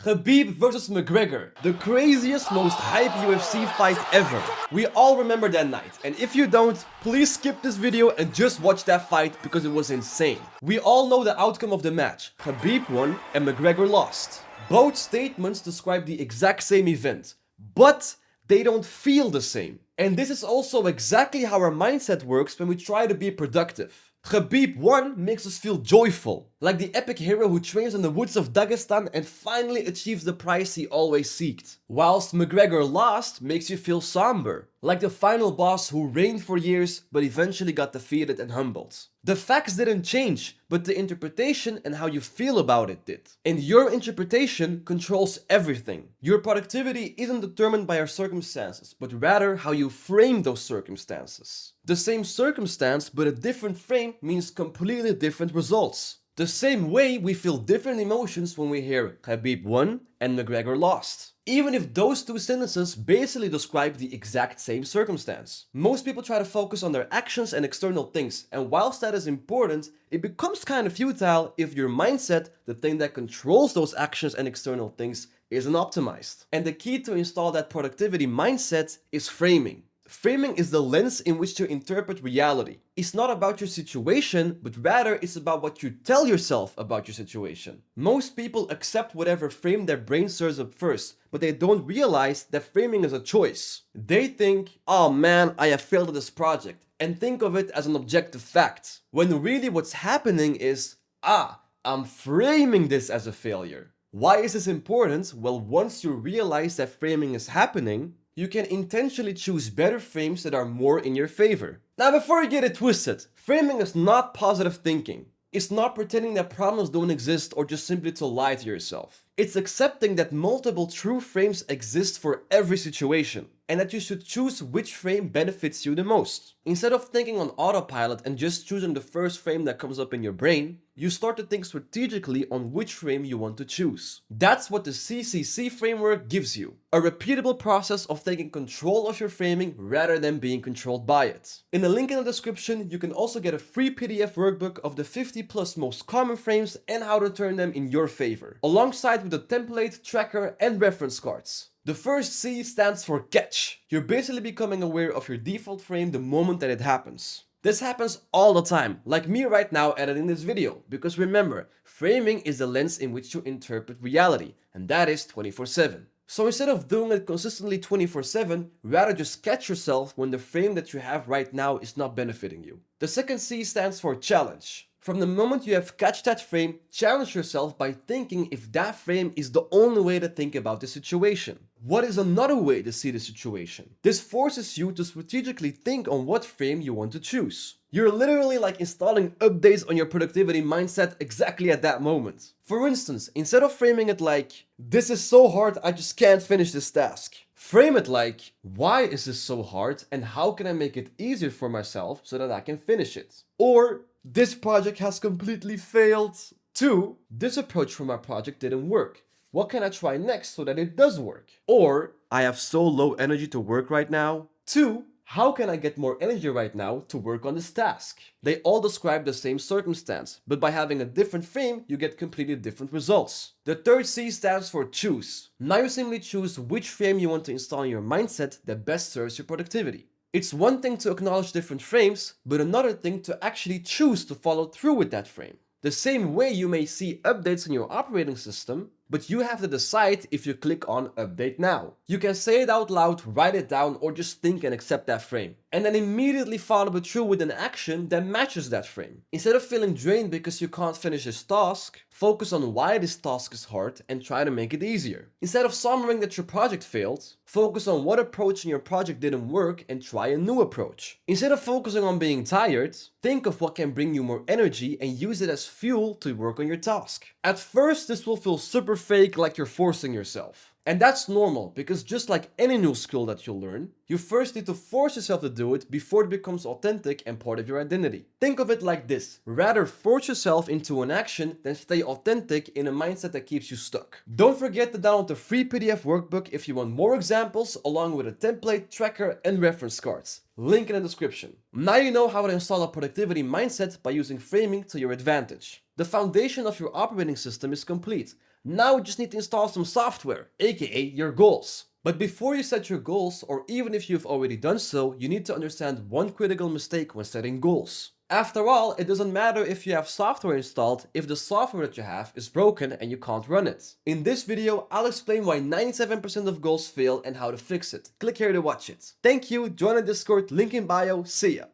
Khabib vs McGregor, the craziest, most hype UFC fight ever. We all remember that night, and if you don't, please skip this video and just watch that fight because it was insane. We all know the outcome of the match. Khabib won and McGregor lost. Both statements describe the exact same event, but they don't feel the same. And this is also exactly how our mindset works when we try to be productive. Khabib won makes us feel joyful, like the epic hero who trains in the woods of Dagestan and finally achieves the prize he always sought. Whilst McGregor lost makes you feel somber, like the final boss who reigned for years but eventually got defeated and humbled. The facts didn't change, but the interpretation and how you feel about it did. And your interpretation controls everything. Your productivity isn't determined by your circumstances, but rather how you frame those circumstances. The same circumstance but a different frame means completely different results. The same way we feel different emotions when we hear Khabib won and McGregor lost. Even if those two sentences basically describe the exact same circumstance. Most people try to focus on their actions and external things, and whilst that is important, it becomes kind of futile if your mindset, the thing that controls those actions and external things, isn't optimized. And the key to install that productivity mindset is framing. Framing is the lens in which to interpret reality. It's not about your situation, but rather it's about what you tell yourself about your situation. Most people accept whatever frame their brain serves up first, but they don't realize that framing is a choice. They think, oh man, I have failed at this project, and think of it as an objective fact. When really what's happening is, I'm framing this as a failure. Why is this important? Well, once you realize that framing is happening, you can intentionally choose better frames that are more in your favor. Now, before you get it twisted, framing is not positive thinking. It's not pretending that problems don't exist or just simply to lie to yourself. It's accepting that multiple true frames exist for every situation, and that you should choose which frame benefits you the most. Instead of thinking on autopilot and just choosing the first frame that comes up in your brain, you start to think strategically on which frame you want to choose. That's what the CCC Framework gives you. A repeatable process of taking control of your framing rather than being controlled by it. In the link in the description, you can also get a free PDF workbook of the 50+ most common frames and how to turn them in your favor, alongside with a template, tracker, and reference cards. The first C stands for catch. You're basically becoming aware of your default frame the moment that it happens. This happens all the time, like me right now editing this video, because remember, framing is the lens in which you interpret reality, and that is 24/7. So instead of doing it consistently 24/7, rather just catch yourself when the frame that you have right now is not benefiting you. The second C stands for challenge. From the moment you have catched that frame, challenge yourself by thinking if that frame is the only way to think about the situation. What is another way to see the situation? This forces you to strategically think on what frame you want to choose. You're literally like installing updates on your productivity mindset exactly at that moment. For instance, instead of framing it like, this is so hard, I just can't finish this task. Frame it like, why is this so hard and how can I make it easier for myself so that I can finish it? Or, this project has completely failed. 2. This approach for my project didn't work. What can I try next so that it does work? Or, I have so low energy to work right now. 2. How can I get more energy right now to work on this task? They all describe the same circumstance, but by having a different frame, you get completely different results. The third C stands for choose. Now you simply choose which frame you want to install in your mindset that best serves your productivity. It's one thing to acknowledge different frames, but another thing to actually choose to follow through with that frame. The same way you may see updates in your operating system, but you have to decide if you click on update now. You can say it out loud, write it down, or just think and accept that frame. And then immediately follow it through with an action that matches that frame. Instead of feeling drained because you can't finish this task, focus on why this task is hard and try to make it easier. Instead of sombering that your project failed, focus on what approach in your project didn't work and try a new approach. Instead of focusing on being tired, think of what can bring you more energy and use it as fuel to work on your task. At first, this will feel super fake, like you're forcing yourself. And that's normal, because just like any new skill that you'll learn, you first need to force yourself to do it before it becomes authentic and part of your identity. Think of it like this: rather force yourself into an action than stay authentic in a mindset that keeps you stuck. Don't forget to download the free PDF workbook if you want more examples, along with a template, tracker, and reference cards. Link in the description. Now you know how to install a productivity mindset by using framing to your advantage. The foundation of your operating system is complete. Now you just need to install some software, aka your goals. But before you set your goals, or even if you've already done so, you need to understand one critical mistake when setting goals. After all, it doesn't matter if you have software installed if the software that you have is broken and you can't run it. In this video, I'll explain why 97% of goals fail and how to fix it. Click here to watch it. Thank you, join the Discord, link in bio, see ya.